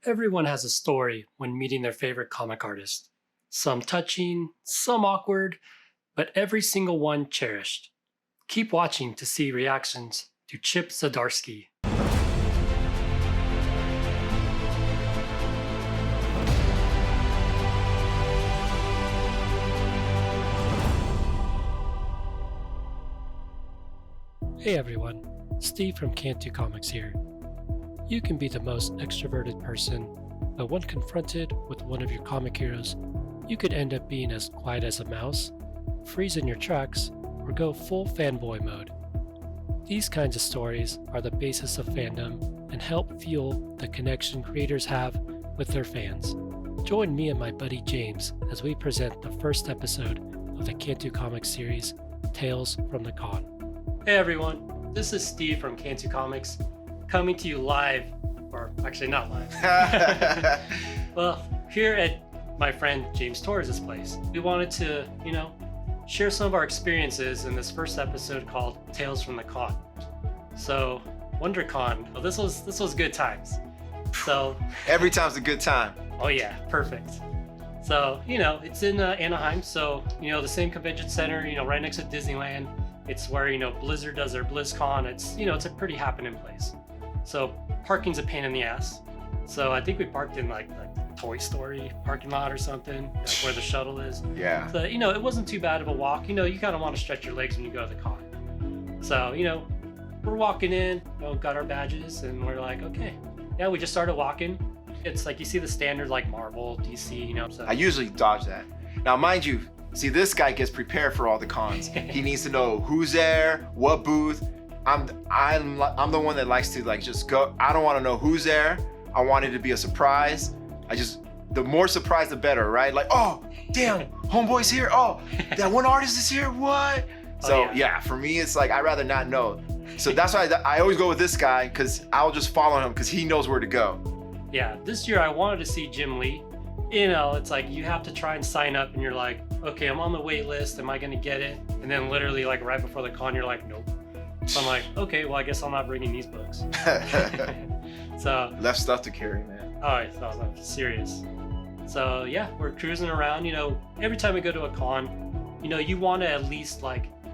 Everyone has a story when meeting their favorite comic artist. Some touching, some awkward, but every single one cherished. Keep watching to see reactions to Chip Zdarsky. Hey everyone, Steve from Can't Do Comics here. You can be the most extroverted person, but when confronted with one of your comic heroes, you could end up being as quiet as a mouse, freeze in your tracks, or go full fanboy mode. These kinds of stories are the basis of fandom and help fuel the connection creators have with their fans. Join me and my buddy James as we present the first episode of the Can't Do Comics series, Tales from the Con. Hey everyone, this is Steve from Can't Do Comics, coming to you live, or actually not live. Well, here at my friend James Torres' place. We wanted to, share some of our experiences in this first episode called Tales from the Con. So, Wondercon, well, this was good times. So every time's a good time. Oh yeah, perfect. So, it's in Anaheim, so, the same convention center, right next to Disneyland. It's where, Blizzard does their BlizzCon. It's a pretty happening place. So parking's a pain in the ass. So I think we parked in like the Toy Story parking lot or something, like where the shuttle is. Yeah. So, it wasn't too bad of a walk. You kind of want to stretch your legs when you go to the con. So, we're walking in, got our badges, and we're like, okay. Yeah, we just started walking. It's like you see the standard like Marvel, DC, So. I usually dodge that. Now, mind you, see, this guy gets prepared for all the cons. He needs to know who's there, what booth. I'm the one that likes to just go. I don't want to know who's there. I want it to be a surprise. The more surprise, the better, right? Like, oh, damn, homeboy's here. Oh, that one artist is here. What? So yeah, for me, it's like I'd rather not know. So that's why I always go with this guy, because I'll just follow him because he knows where to go. Yeah, this year I wanted to see Jim Lee. It's like you have to try and sign up, and you're like, okay, I'm on the wait list. Am I gonna get it? And then literally like right before the con, you're like, nope. So I'm like, okay, well, I guess I'm not bringing these books. So left stuff to carry, man. Oh, I thought that was serious. So yeah, we're cruising around. Every time we go to a con, you want to at least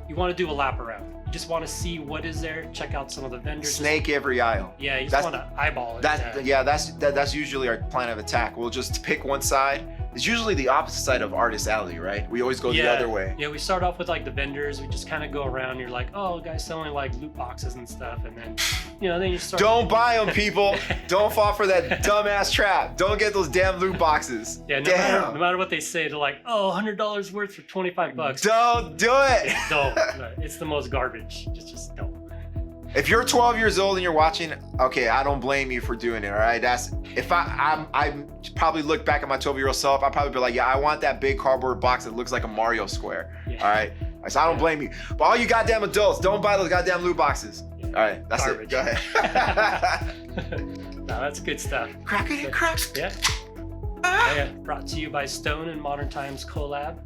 you want to do a lap around. You just want to see what is there, check out some of the vendors. Snake every aisle. Yeah, you just want to eyeball it. That's usually our plan of attack. We'll just pick one side. It's usually the opposite side of Artist Alley, right? We always go the other way. Yeah, we start off with the vendors. We just kind of go around. You're like, oh, guys selling loot boxes and stuff, and then, then you start. Don't buy them, people. Don't fall for that dumbass trap. Don't get those damn loot boxes. Yeah, no matter what they say, they're like, oh, $100 worth for $25. Don't do it. Don't. It's the most garbage. Just don't. If you're 12 years old and you're watching, okay, I don't blame you for doing it, all right? If I probably look back at my 12-year-old self, I'd probably be like, yeah, I want that big cardboard box that looks like a Mario square, all right? So I don't blame you. But all you goddamn adults, don't buy those goddamn loot boxes. Yeah. All right, that's garbage. It. Go ahead. No, that's good stuff. Crackety crack. Yeah. Yeah. Brought to you by Stone and Modern Times collab.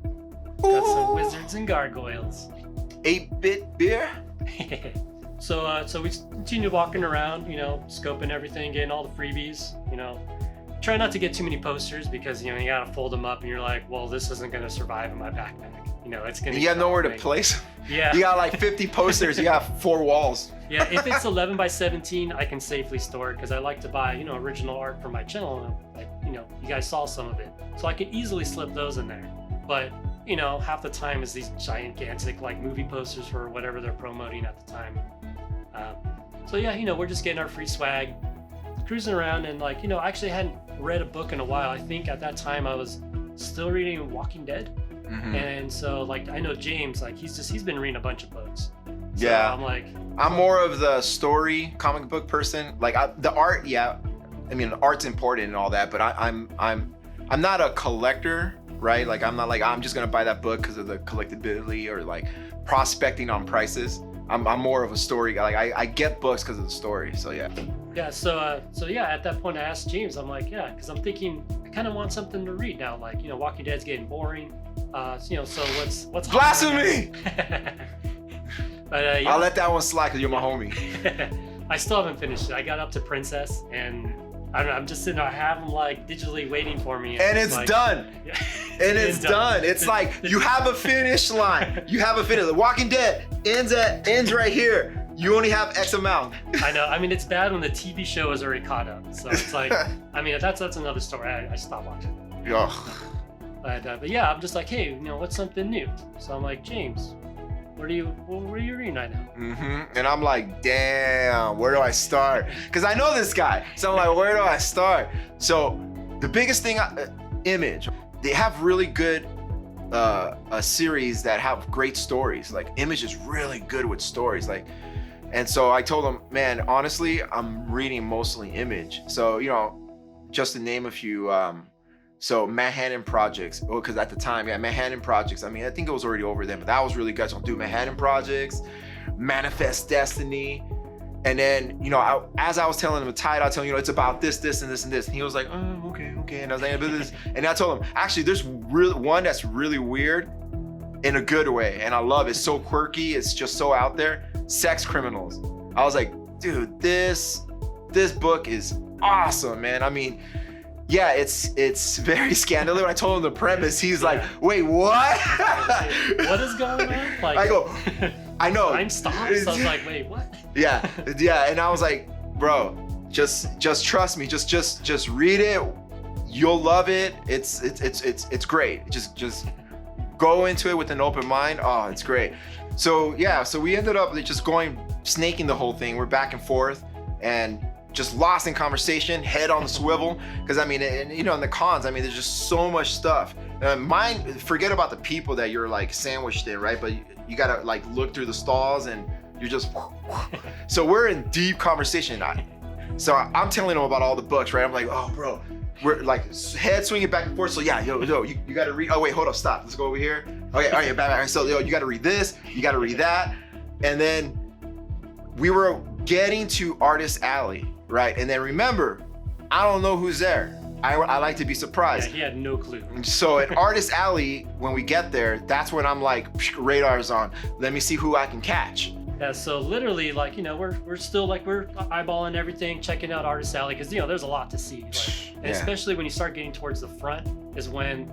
Got some wizards and gargoyles. 8-bit beer. So we continue walking around, scoping everything, getting all the freebies, Try not to get too many posters because, you gotta fold them up and you're like, well, this isn't gonna survive in my backpack. It's gonna. You got nowhere to place them. Yeah. You got 50 posters, you got 4 walls. Yeah, if it's 11 by 17, I can safely store it because I like to buy, original art for my channel. You guys saw some of it. So I can easily slip those in there. But, half the time is these gigantic, movie posters for whatever they're promoting at the time. So yeah, we're just getting our free swag, cruising around, and I actually hadn't read a book in a while. I think at that time I was still reading Walking Dead, and so I know James, he's been reading a bunch of books. So yeah, I'm more of the story comic book person. The art, yeah, I mean art's important and all that, but I'm not a collector, right? I'm not I'm just gonna buy that book because of the collectability or prospecting on prices. I'm more of a story guy. I get books because of the story. So yeah. Yeah. So yeah. At that point, I asked James. I'm like, yeah, because I'm thinking I kind of want something to read now. Walking Dead's getting boring. So what's blasphemy? But yeah. I'll let that one slide because you're my homie. I still haven't finished it. I got up to Princess, and I don't know. I'm just sitting there. I have them like digitally waiting for me. And it's like, done. Yeah. And it's done. It's like you have a finish line. You have a finish. The Walking Dead ends right here. You only have X amount. I know. I mean, it's bad when the TV show is already caught up. So it's like, I mean, that's another story. I stopped watching. Ugh. But yeah, I'm just like, hey, what's something new? So I'm like, James, what are you reading right now? Mm-hmm. And I'm like, damn, where do I start? Because I know this guy. So I'm like, where do I start? So the biggest thing, Image, they have really good a series that have great stories. Like Image is really good with stories. And so I told him, man, honestly, I'm reading mostly Image. So, just to name a few, so Manhattan Projects, because at the time, Manhattan Projects, I mean, I think it was already over then, but that was really good. So I'll do Manhattan Projects, Manifest Destiny. And then, as I was telling him the title, I told him, it's about this, this, and this, and this. And he was like, oh, okay. And I was like, but this. And I told him, actually, there's one that's really weird in a good way. And I love it. It's so quirky. It's just so out there. Sex Criminals. I was like, dude, this book is awesome, man. I mean, yeah, it's very scandalous. When I told him the premise, he's like, wait, what? What is going on? Like, I go, I know. Time stops. So I was like, wait, what? Yeah. And I was like, bro, just trust me. Just read it. You'll love it. It's great. Just go into it with an open mind. Oh, it's great. So yeah, so we ended up just snaking the whole thing. We're back and forth and just lost in conversation, head on the swivel. Because I mean, in the cons, I mean, there's just so much stuff. Forget about the people that you're like sandwiched in, right? But you gotta like look through the stalls and you're just, so we're in deep conversation. So I'm telling them about all the books, right? I'm like, oh bro, we're like head swinging back and forth. So yeah, yo, you gotta read, oh wait, hold up, stop. Let's go over here. Okay, all right, back. So you gotta read this, you gotta read that. And then we were getting to Artist Alley, right? And then remember, I don't know who's there. I like to be surprised. Yeah, he had no clue. So at Artist Alley, when we get there, that's when I'm like, radar's on. Let me see who I can catch. Yeah, so literally, like, we're still like, we're eyeballing everything, checking out Artist Alley, because, there's a lot to see. And especially when you start getting towards the front is when,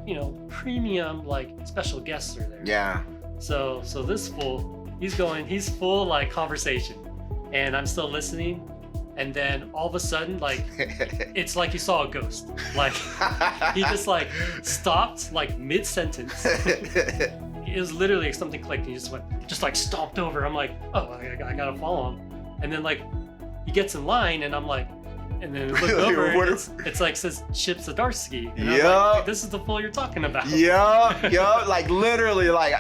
premium, like, special guests are there. Yeah. So this fool, he's full, like, conversation. And I'm still listening. And then all of a sudden, like, it's like you saw a ghost. Like, he just, like, stopped, like, mid-sentence. It was literally like something clicked and he just like stomped over. I'm like, oh, I gotta follow him. And then like he gets in line and I'm like, and then look over and it's like says Chip Zdarsky. And I'm like, this is the fool you're talking about. Yeah, like literally, like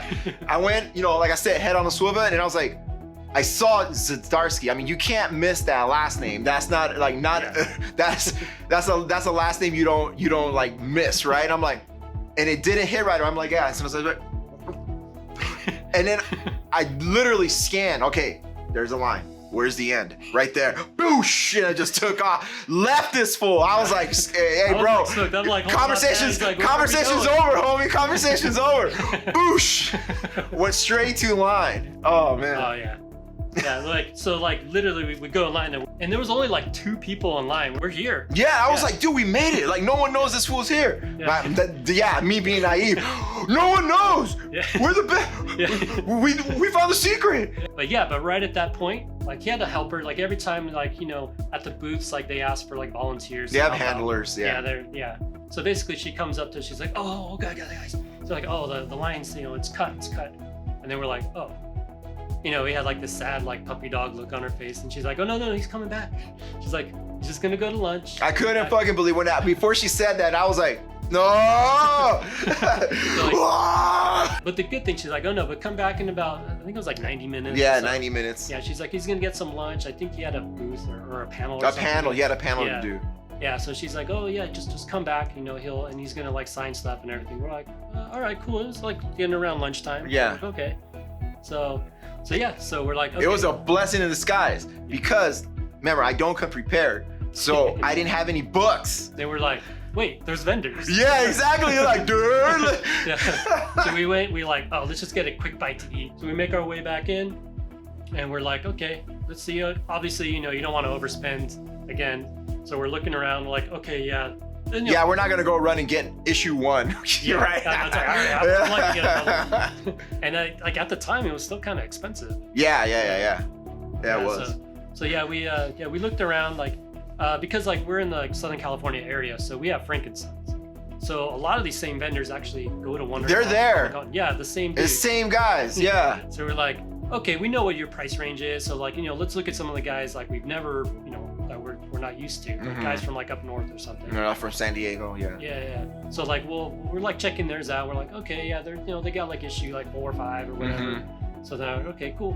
I went, like I said, head on the swivel, and I was like, I saw Zdarsky. I mean, you can't miss that last name. That's not like that's a last name you don't like miss, right? I'm like, and it didn't hit right. I'm like, yeah. So I was like, and then I literally scanned, okay, there's a line. Where's the end? Right there. Boosh! And I just took off. Left this fool. I was like, hey bro. Conversation's over, homie. Conversation's over. Boosh! Went straight to line. Oh man. Oh yeah. Yeah, literally we go in line and there was only like 2 people in line. We're here. Yeah, I was like, dude, we made it. Like no one knows this fool's here. Yeah, me being naive. No one knows. Yeah. We're the best. Yeah. We found the secret. But right at that point, like he had a helper. Like every time, like at the booths, like they ask for like volunteers. They have handlers. Yeah. So basically, she comes up to us, she's like, oh, okay, guys. So like, oh, the line's, it's cut. And then we're like, oh. We had like this sad like puppy dog look on her face, and she's like, oh no, he's coming back. She's like, he's just gonna go to lunch. I couldn't fucking believe before she said that, I was like, no. But the good thing, she's like, oh no, but come back in about, I think it was like 90 minutes. Yeah, 90 minutes. Yeah, she's like, he's gonna get some lunch. I think he had a booth or a panel. He had a panel to do. Yeah, so she's like, oh yeah, just come back, he's gonna like sign stuff and everything. We're like, all right, cool. It was like getting around lunchtime. Yeah. Like, okay. So we're like, okay. It was a blessing in disguise because remember, I don't come prepared, so I didn't have any books. They were like, wait, there's vendors. Yeah, exactly. You're like, dude. Yeah. So we like, oh, let's just get a quick bite to eat. So we make our way back in, and we're like, okay, let's see. Obviously, you don't want to overspend again. So we're looking around, like, okay, yeah. Then, Yeah, we're not gonna go run and get issue 1. You're right. That's like, all right, I'd like to get another one. And like at the time, it was still kind of expensive. Yeah, it was. So yeah, we looked around, like, because like we're in the like, Southern California area, so we have frankincense. So a lot of these same vendors actually go to Wondercon. They're there. Yeah, the same The dudes. same guys, yeah. So we're like, okay, we know what your price range is. So like, let's look at some of the guys like we've never, that we're not used to. Like guys from like up north or something. From San Diego, yeah. Yeah. So like, we're like checking theirs out. We're like, okay, yeah, they're, they got like issue like 4 or 5 or whatever. So then, okay, cool.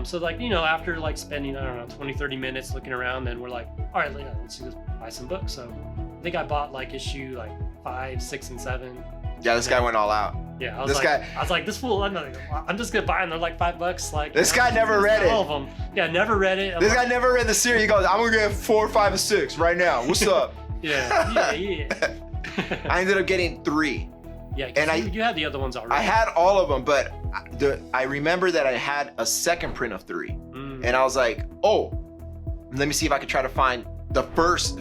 So like, after like spending, I don't know, 20, 30 minutes looking around, then we're like, all right, let's just buy some books. So I think I bought like issue like 5, 6, and 7. Yeah, this guy went all out. Yeah, I was like, this fool, I'm just gonna buy them. They're like $5. Like, this guy never read it. All of them. Yeah, never read it. This guy never read the series. He goes, I'm gonna get 4, 5, and 6 right now. What's up? Yeah. I ended up getting 3. Yeah, and you had the other ones already. I had all of them, but I remember that I had a second print of 3, and I was like, oh, let me see if I could try to find the first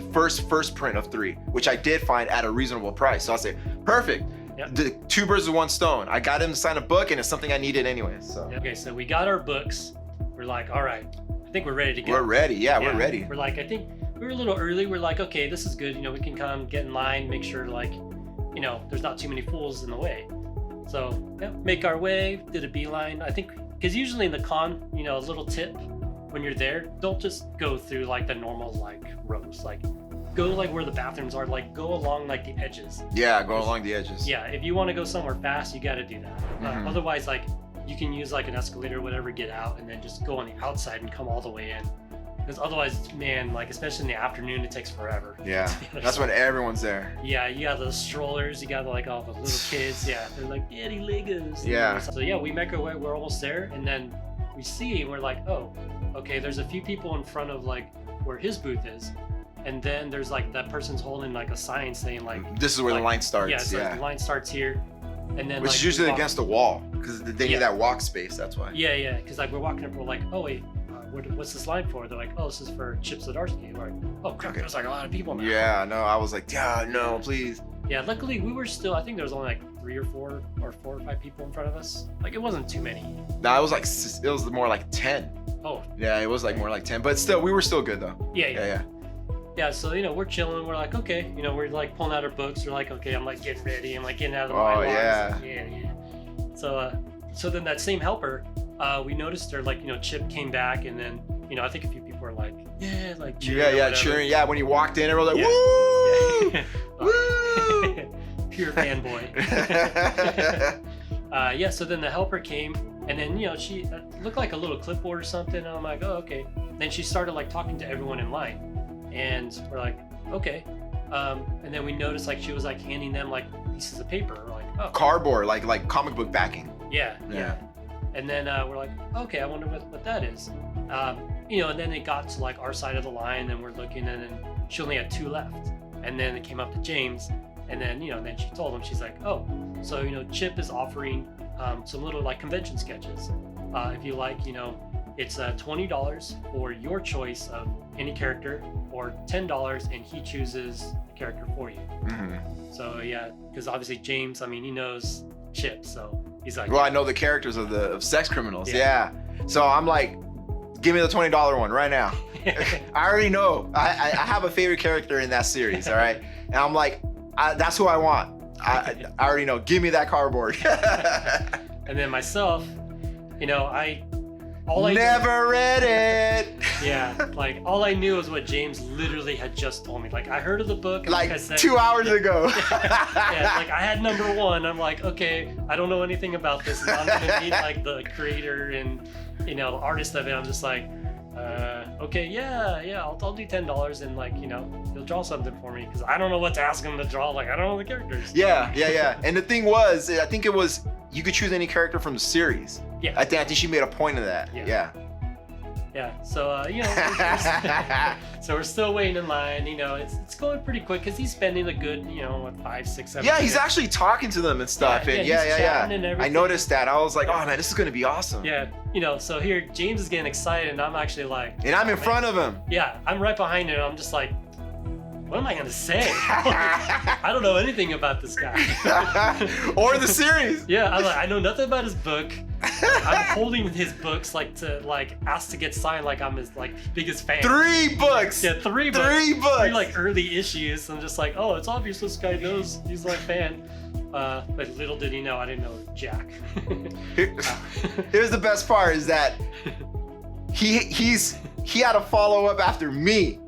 print of 3, which I did find at a reasonable price. So I say, perfect. Yep. The 2 birds with 1 stone. I got him to sign a book, and it's something I needed anyway. So okay, so we got our books. We're like, all right, I think we're ready to go. We're ready. Yeah, we're ready. We're like, I think we were a little early. We're like, okay, this is good. We can come get in line, make sure like, there's not too many fools in the way. So make our way, did a beeline. I think because usually in the con, a little tip when you're there, don't just go through like the normal like rows. Like go like where the bathrooms are. Like go along like the edges. Yeah, go along the edges. Yeah, if you want to go somewhere fast, you got to do that. Otherwise, like you can use like an escalator or whatever, get out, and then just go on the outside and come all the way in. Because otherwise, man, like especially in the afternoon, it takes forever. Yeah, that's when everyone's there. Yeah, you got the strollers, you got like all the little kids. Yeah, they're like, Daddy Legos. Yeah. So yeah, we make our way. We're almost there, and then we see, and we're like, oh, okay. There's a few people in front of like where his booth is, and then there's like that person's holding like a sign saying like, this is where the line starts. Yeah, so the line starts here, and then which is usually against the wall because they need that walk space. That's why. Yeah, because like we're walking up, we're like, oh wait. What's this line for? They're like, oh, this is for Chip Zdarsky. We're like, oh crap, there's like a lot of people now. Yeah, no, I was like, yeah, no, please. Yeah, luckily we were still, I think there was only like 3 or 4 or 4 or 5 people in front of us. Like it wasn't too many. No, it was more like 10. Oh. Yeah, it was like more like 10, but still, we were still good though. Yeah. Yeah, so we're chilling. We're like, okay, we're like pulling out our books. We're like, okay, I'm like getting ready. I'm like getting out of the line. Yeah. So then that same helper, we noticed her like Chip came back, and then I think a few people were like cheering. Cheering. Yeah, when he walked in, everyone was like, woo, woo, pure fanboy. So then the helper came, and then she looked like a little clipboard or something. And I'm like, oh, okay. Then she started like talking to everyone in line, and we're like, okay. And then we noticed like she was like handing them like pieces of paper, like cardboard, like comic book backing. Yeah. And then we're like, okay, I wonder what that is. And then it got to like our side of the line, and we're looking, and then she only had 2 left. And then it came up to James, and then then she told him, she's like, oh, so Chip is offering some little like convention sketches. If you like, it's $20 for your choice of any character, or $10 and he chooses a character for you. So yeah, because obviously James, he knows Chip, so he's like, well, I know the characters of sex criminals. Yeah. So I'm like, give me the $20 one right now. I already know. I have a favorite character in that series. All right, and I'm like, that's who I want. I already know. Give me that cardboard. And then myself, I never read it. Yeah, like all I knew was what James literally had just told me. Like I heard of the book like I said, 2 hours ago. Yeah, like I had number 1. I'm like, okay, I don't know anything about this. And I'm gonna meet like the creator and the artist of it. I'm just like, okay, yeah, I'll do $10 and like he'll draw something for me because I don't know what to ask him to draw. Like I don't know the characters. Yeah. And the thing was, I think it was you could choose any character from the series. Yeah. I think she made a point of that. Yeah. So so we're still waiting in line. It's going pretty quick because he's spending a good 5, 6, 7. Yeah, he's actually talking to them and stuff. Yeah. I noticed that. I was like, oh man, this is gonna be awesome. Yeah. So here James is getting excited, and I'm actually like, and I'm in front of him. Yeah, I'm right behind him. I'm just like, what am I gonna say? I don't know anything about this guy. Or the series. Yeah, I'm like, I know nothing about his book. I'm holding his books like to like ask to get signed like I'm his like biggest fan. 3 books. Yeah, 3 books. 3 books. 3 like early issues. I'm just like, oh, it's obvious this guy knows he's like fan. But little did he know, I didn't know Jack. Here's the best part is that he had to follow up after me.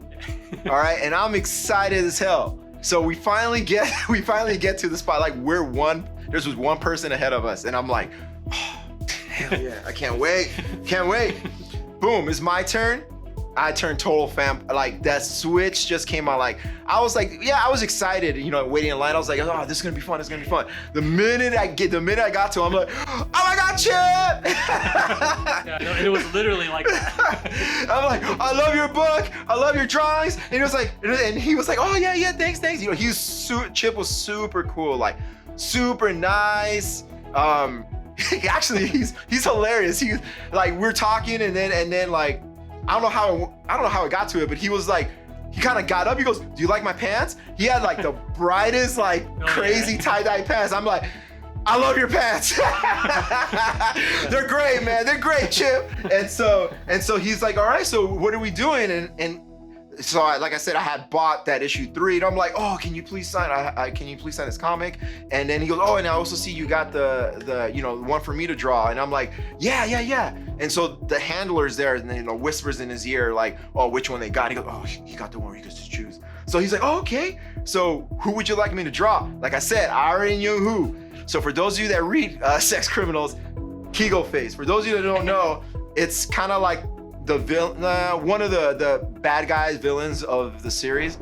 All right, and I'm excited as hell. So we finally get to the spot. Like there's one person ahead of us, and I'm like, oh, hell yeah, I can't wait. Boom, it's my turn. I turned total fan. Like that switch just came on. Like I was like, yeah, I was excited. Waiting in line. I was like, oh, this is gonna be fun. The minute I got to, I'm like, oh my God, Chip! Yeah, no, it was literally like that. I'm like, I love your book. I love your drawings. And he was like, oh yeah, thanks. Chip was super cool, like super nice. Actually, he's hilarious. He's like, we're talking, and then like. I don't know how it got to it, but he was like, he kind of got up. He goes, "Do you like my pants?" He had like the brightest, like crazy tie-dye pants. I'm like, I love your pants. They're great, man. They're great, Chip. And so he's like, all right, so what are we doing? And so like I said, I had bought that issue 3, and I'm like, oh, can you please sign? Can you please sign this comic? And then he goes, oh, and I also see you got the one for me to draw. And I'm like, yeah. And so the handler's there, and then whispers in his ear like, oh, which one they got? He goes, oh, he got the one where you guys just choose. So he's like, oh, okay. So who would you like me to draw? Like I said, I already knew who. So for those of you that read Sex Criminals, Kegel Face. For those of you that don't know, it's kind of like the one of the bad guys, villains of the series.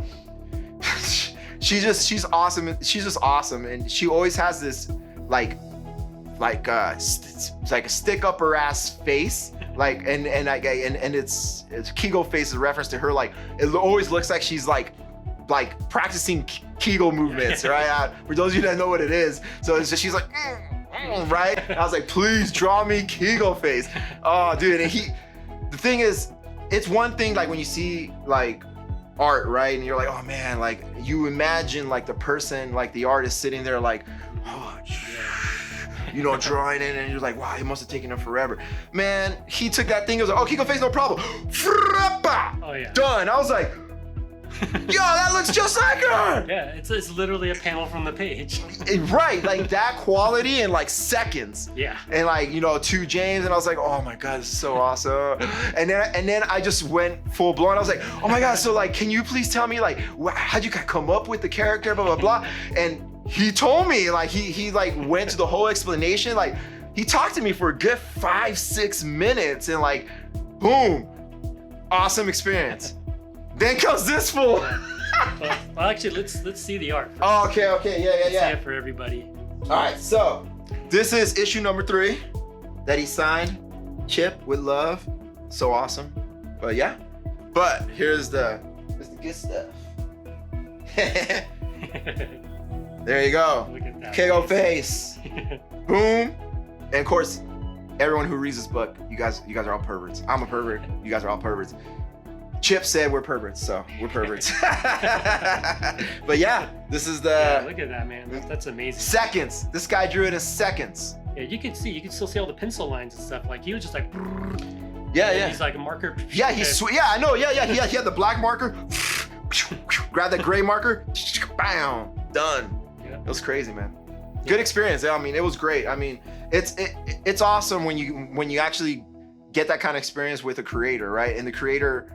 She's awesome. She's just awesome, and she always has this like a stick up her ass face, like and it's Kegel Face is a reference to her. Like it always looks like she's like practicing Kegel movements, right? For those of you that know what it is, so it's just, she's like, right? And I was like, please draw me Kegel Face. Oh, dude, and the thing is, it's one thing like when you see like art, right? And you're like, oh man, like you imagine like the person, like the artist sitting there like, oh, drawing it, and you're like, wow, it must have taken him forever. Man, he took that thing, he was like, oh, Kegel Face, no problem. Oh yeah. Done. I was like, yo, that looks just like her. Yeah, it's literally a panel from the page. Right, like that quality in like seconds. Yeah. And like, 2 James, and I was like, oh my God, this is so awesome. And then I just went full blown. I was like, oh my God, so like, can you please tell me like, how'd you come up with the character, blah, blah, blah. And he told me, like, he like went to the whole explanation. Like he talked to me for a good 5-6 minutes, and like, boom, awesome experience. Then comes this fool. Well, actually, let's see the art. Oh, okay, yeah. Let's see it for everybody. All right, so this is issue number 3 that he signed. Chip with love, so awesome. But yeah, here's the good stuff. There you go. Look at that. Kegel Face. Boom. And of course, everyone who reads this book, you guys are all perverts. I'm a pervert. You guys are all perverts. Chip said we're perverts, so we're perverts. But yeah, this is Yeah, look at that, man. That's amazing. Seconds. This guy drew it in seconds. Yeah, you can still see all the pencil lines and stuff. Like he was just like. Yeah. He's like a marker. Yeah, yeah, I know. Yeah. He had the black marker. Grab that gray marker. Bam. Done. Yeah. It was crazy, man. Good experience. I mean, it was great. I mean, it's awesome when you actually get that kind of experience with a creator, right? And the creator,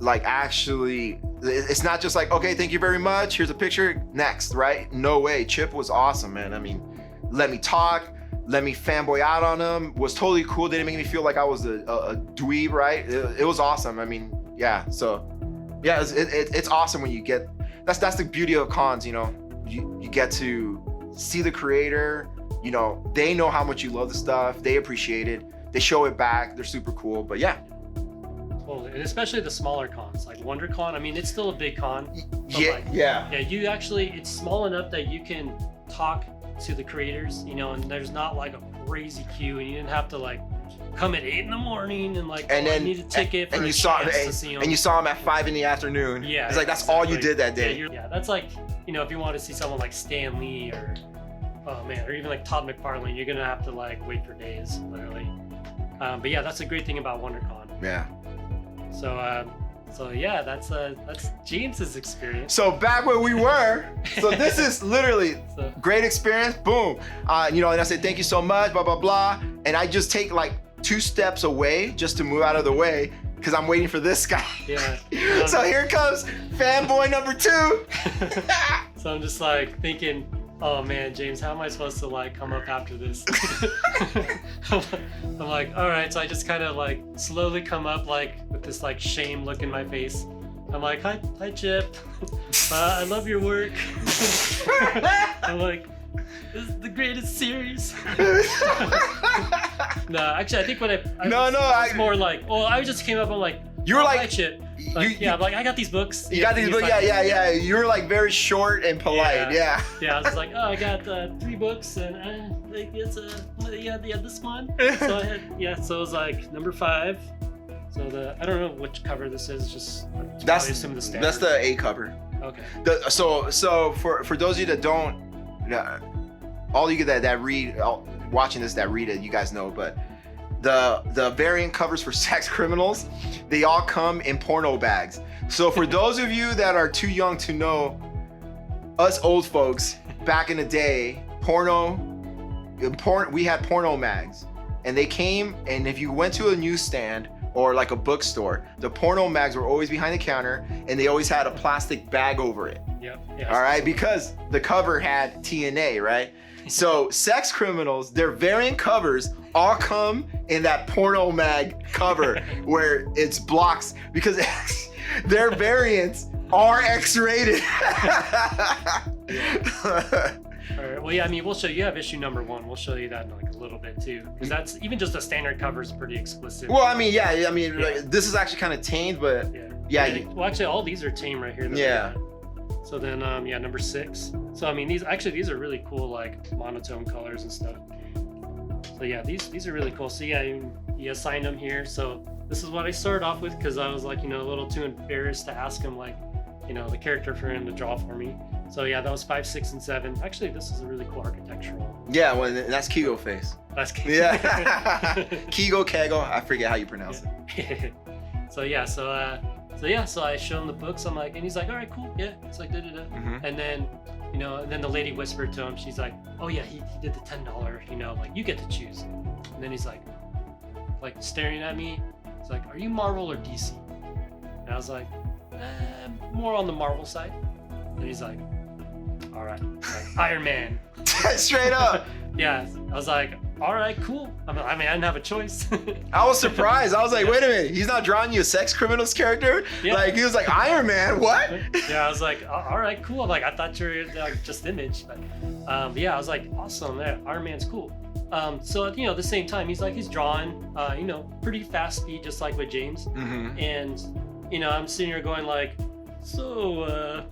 like, actually, it's not just like, okay, thank you very much, here's a picture, next, right? No way. Chip was awesome, man. I mean, let me talk, let me fanboy out on him, was totally cool, didn't make me feel like I was a dweeb, right? It was awesome. I mean, yeah, so yeah, it's awesome when you get, that's the beauty of cons, you get to see the creator, they know how much you love the stuff, they appreciate it, they show it back, they're super cool. But yeah. Totally. And especially the smaller cons, like Wondercon. I mean, it's still a big con. Yeah. You actually, it's small enough that you can talk to the creators, and there's not like a crazy queue, and you didn't have to like come at 8 a.m. and like, And I then need a ticket for and a you saw chance to see him. and you saw him at 5 p.m. Yeah, it's like that's all you did that day. Yeah, that's like, you know, if you want to see someone like Stan Lee or, oh man, or even like Todd McFarlane, you're gonna have to like wait for days, literally. But yeah, that's a great thing about WonderCon. Yeah. So yeah, that's James's experience. So back where we were, so this is literally So- great experience. Boom. You know, and I said thank you so much, blah blah blah, and I just take like 2 steps away just to move out of the way because I'm waiting for this guy. Yeah. So here comes fanboy number 2. So I'm just like thinking, oh man, James, how am I supposed to like come up after this? I'm like, all right. So I just kind of like slowly come up like with this like shame look in my face. I'm like, hi Chip. I love your work. I'm like, this is the greatest series. No, actually, I think when I was more like, well, I just came up. I'm like, You were oh, like, hi Chip. Like, yeah, I'm like, I got these books. You got these He's books, like, yeah. You were like very short and polite, yeah. Yeah, I was just like, oh, I got 3 books, and it's this one. So I had, so it was like number 5. So I don't know which cover this is. Just probably some of the standard. That's the A cover. Okay. So for those of you that don't, all you that read, watching this that read it, you guys know, but the variant covers for sex criminals, they all come in porno bags. So for those of you that are too young to know, us old folks back in the day, we had porno mags, and they came, and if you went to a newsstand or like a bookstore, the porno mags were always behind the counter, and they always had a plastic bag over it. Yep. All right, because the cover had TNA, right? So sex criminals, their variant covers all come in that porno mag cover where it's blocks because their variants are X-rated. All right. Well, yeah. I mean, we'll show you. Have issue number 1. We'll show you that in like a little bit too, because that's even just the standard cover is pretty explicit. Well, I mean, like, this is actually kind of tamed, but yeah. Well, actually, all these are tame right here. Yeah. So then, number 6. So I mean, these are really cool, like monotone colors and stuff. So yeah, these are really cool. So yeah, you assigned them here. So this is what I started off with because I was like, a little too embarrassed to ask him like, the character for him to draw for me. So yeah, that was 5, 6, and 7. Actually, this is a really cool architectural. Yeah, well, that's Kego face. That's Kego. Yeah. Kego, I forget how you pronounce it. So I show him the books. I'm like, and he's like, all right, cool, yeah. It's like, Mm-hmm. And then, and then the lady whispered to him. She's like, oh yeah, he did the $10. Like you get to choose. And then he's like staring at me. He's like, are you Marvel or DC? And I was like, more on the Marvel side. And he's like, all right, like Iron Man. Straight up. Yeah, I was like, all right, cool. I mean, I didn't have a choice. I was surprised. I was like, wait a minute, he's not drawing you a sex criminals character? Yeah. Like, he was like, Iron Man, what? Yeah, I was like, all right, cool. I'm like, I thought you were like just Image. But yeah, I was like, awesome, yeah, Iron Man's cool. So, at the same time, he's drawing, pretty fast speed, just like with James. Mm-hmm. And, I'm sitting here going like, so,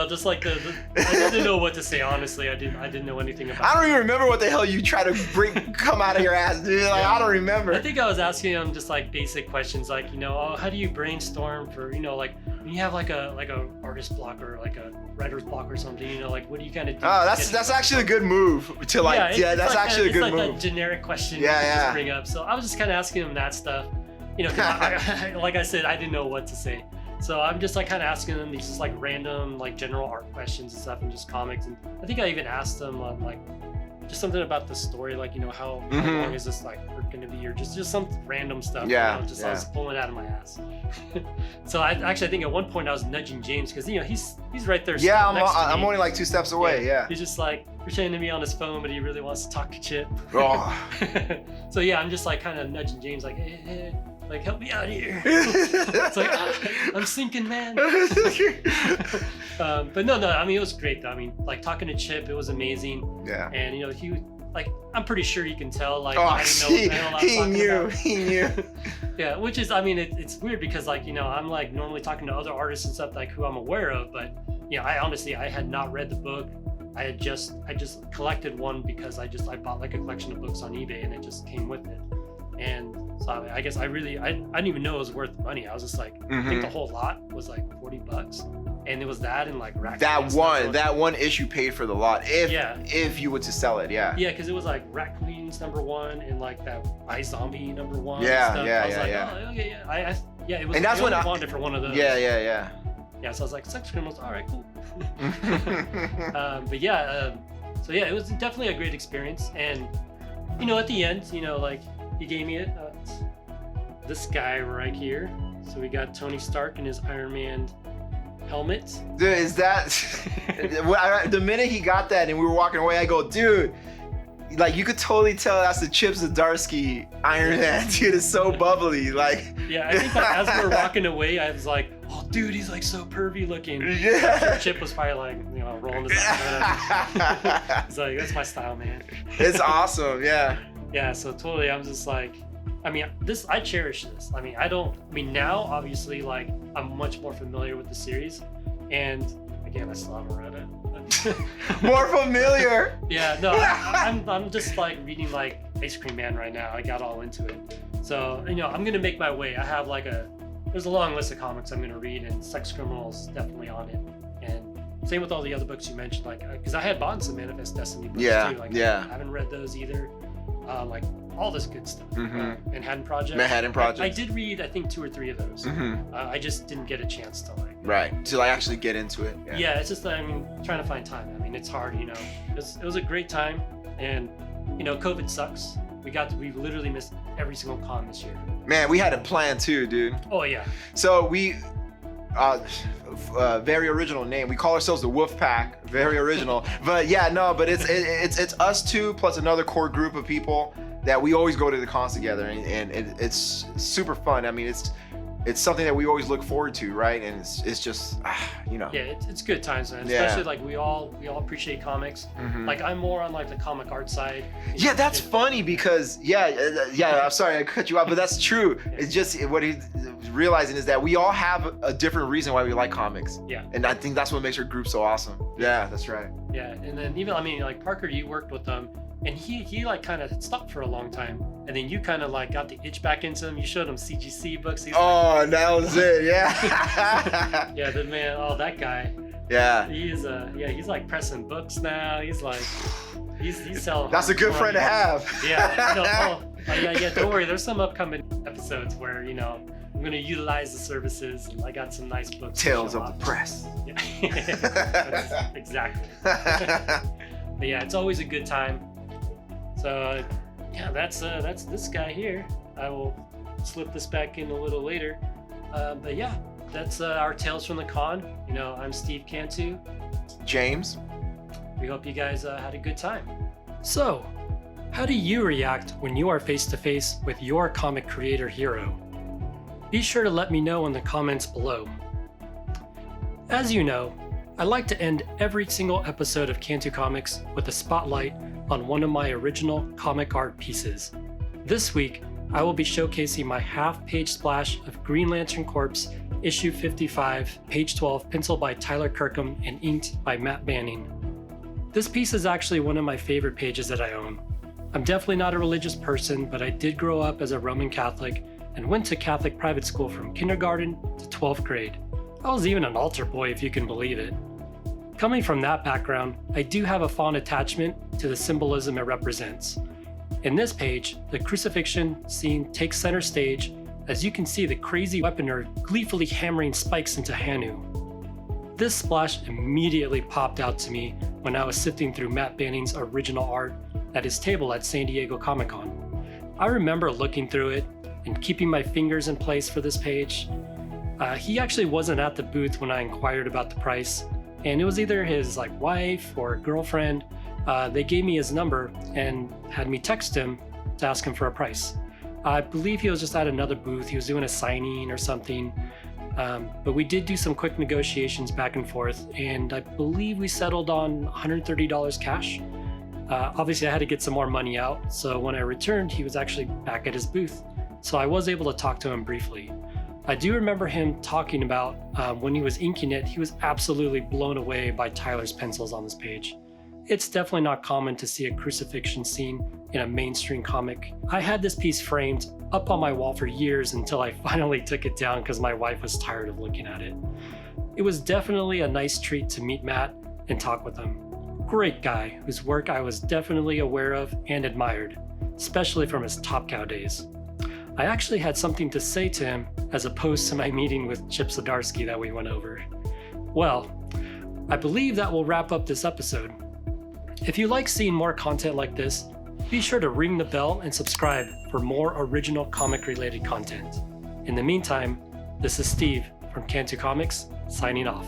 just like I didn't know what to say. Honestly, I didn't know anything about. I don't even remember what the hell you try to come out of your ass, dude. Like, I don't remember. I think I was asking him just like basic questions, like how do you brainstorm for like when you have like a artist block or like a writer's block or something, like what do you kind of do? Oh, that's actually a good move to like. Yeah, that's like actually a good move. That generic question. Yeah, you yeah. Just bring up. So I was just kind of asking him that stuff. 'Cause like I said, I didn't know what to say. So I'm just like kind of asking them these just like random like general art questions and stuff and just comics. And I think I even asked them like just something about the story, like how long is this like going to be, or just some random stuff. Yeah. I was pulling it out of my ass. So I think at one point I was nudging James because he's right there. Yeah, I'm only like 2 steps away. Yeah. He's just like pretending to be on his phone, but he really wants to talk to Chip. Oh. So yeah, I'm just like kind of nudging James, like, hey, like help me out here. It's like I'm sinking, man. But no, I mean it was great though. I mean, like talking to Chip, it was amazing. Yeah. And he like I'm pretty sure he can tell like he knew. Yeah, which is, I mean, it's weird because like I'm like normally talking to other artists and stuff like who I'm aware of, but I honestly had not read the book. I just collected one because I bought like a collection of books on eBay and it just came with it. And so I guess I didn't even know it was worth money. I was just like, I think the whole lot was like $40, and it was that and like rack. That one issue paid for the lot. If you were to sell it, yeah. Yeah, because it was like Rat Queens #1 and like that iZombie #1. Yeah, stuff. yeah, I was yeah, like, yeah. Oh, okay, yeah. It was. And that's when when I wanted for one of those. Yeah. Yeah, so I was like, sex criminals. All right, cool. But yeah, so yeah, it was definitely a great experience. And at the end, like he gave me this guy right here. So we got Tony Stark in his Iron Man helmet. Dude, is that the minute he got that and we were walking away, I go, dude, like you could totally tell that's the Chip Zdarsky Iron Man, dude. It's so bubbly, like. Yeah, I think like, as we were walking away, I was like, oh, dude, he's like so pervy looking. Yeah. Chip was probably like, rolling his eyes. He's like, that's my style, man. It's awesome, yeah. Yeah, so totally, I'm just like, I cherish this. Now, obviously, like, I'm much more familiar with the series. And again, I still haven't read it. More familiar. Yeah, no, I'm just like reading like Ice Cream Man right now. I got all into it. So, I'm gonna make my way. I have like there's a long list of comics I'm gonna read, and Sex Criminals definitely on it. And same with all the other books you mentioned, like, because I had bought some Manifest Destiny books too. Like, I haven't read those either. Like all this good stuff. Manhattan Project. I did read, I think, 2 or 3 of those. I just didn't get a chance to like. Right. To like actually get into it. Yeah, it's just trying to find time. It's hard. It was a great time, and COVID sucks. We literally missed every single con this year. Man, we had a plan too, dude. Oh yeah. So we. Very original name. We call ourselves the Wolf Pack. Very original. But yeah, no, but it's us two plus another core group of people that we always go to the cons together, and it's super fun. It's something that we always look forward to, right? And it's just, Yeah, it's good times, man. Especially like we all appreciate comics. Like I'm more on like the comic art side. Yeah, that's funny because I'm sorry I cut you off, but that's true. It's just what he's realizing is that we all have a different reason why we like comics. Yeah. And I think that's what makes our group so awesome. Yeah, that's right. Yeah, and then even like Parker, you worked with them. And he like kind of stopped for a long time, and then you kind of like got the itch back into him. You showed him CGC books. That was it. Yeah. Yeah, the man. Oh, that guy. Yeah. He's like pressing books now. He's like, he's selling. That's a good friend to have. Yeah. Yeah. Don't worry. There's some upcoming episodes where I'm gonna utilize the services, and I got some nice books. Tales of the press. Yeah. Exactly. But yeah, it's always a good time. So yeah, that's this guy here. I will slip this back in a little later. But yeah, that's our Tales from the Con. I'm Steve Cantu. James. We hope you guys had a good time. So, how do you react when you are face to face with your comic creator hero? Be sure to let me know in the comments below. As you know, I like to end every single episode of Cantu Comics with a spotlight on one of my original comic art pieces. This week, I will be showcasing my half-page splash of Green Lantern Corps issue 55, page 12, penciled by Tyler Kirkham and inked by Matt Banning. This piece is actually one of my favorite pages that I own. I'm definitely not a religious person, but I did grow up as a Roman Catholic and went to Catholic private school from kindergarten to 12th grade. I was even an altar boy, if you can believe it. Coming from that background, I do have a fond attachment to the symbolism it represents. In this page, the crucifixion scene takes center stage as you can see the crazy weaponer gleefully hammering spikes into Hanu. This splash immediately popped out to me when I was sifting through Matt Banning's original art at his table at San Diego Comic-Con. I remember looking through it and keeping my fingers in place for this page. He actually wasn't at the booth when I inquired about the price, and it was either his wife or girlfriend. They gave me his number and had me text him to ask him for a price. I believe he was just at another booth. He was doing a signing or something. But we did do some quick negotiations back and forth, and I believe we settled on $130 cash. Obviously, I had to get some more money out, so when I returned, he was actually back at his booth. So I was able to talk to him briefly. I do remember him talking about when he was inking it, he was absolutely blown away by Tyler's pencils on this page. It's definitely not common to see a crucifixion scene in a mainstream comic. I had this piece framed up on my wall for years until I finally took it down because my wife was tired of looking at it. It was definitely a nice treat to meet Matt and talk with him. Great guy whose work I was definitely aware of and admired, especially from his Top Cow days. I actually had something to say to him as opposed to my meeting with Chip Zdarsky that we went over. Well, I believe that will wrap up this episode. If you like seeing more content like this, be sure to ring the bell and subscribe for more original comic-related content. In the meantime, this is Steve from Cantu Comics, signing off.